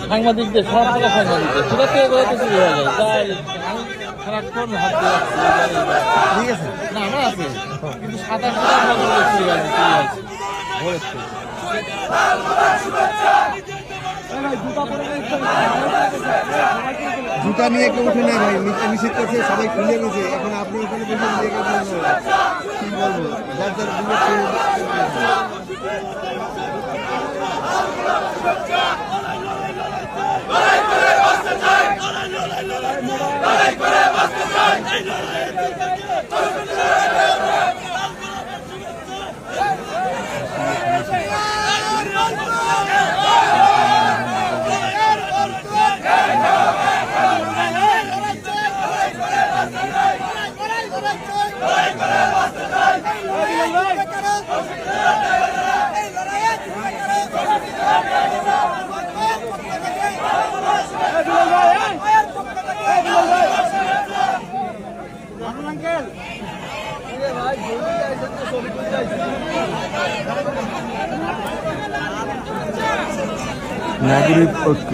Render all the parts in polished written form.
সাংবাদিকদের সব জায়গায় সাংবাদিকদের সেটা তো এগুলো তো শুরু হয়ে যায় তাই সারাক্ষণ হাত দিয়ে ঠিক আছে না আমার আছে কিন্তু 27 জুতা নিয়ে কেউ উঠে নেয় ভাই, নিষেধ করছে, সবাই খুলে গেছে। এখন আপনি ওখানে বসে কি বলবো, যার যার নাগরিক ঐক্য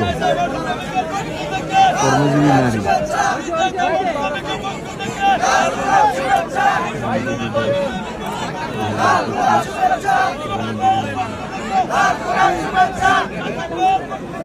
কর্মজীবী নারী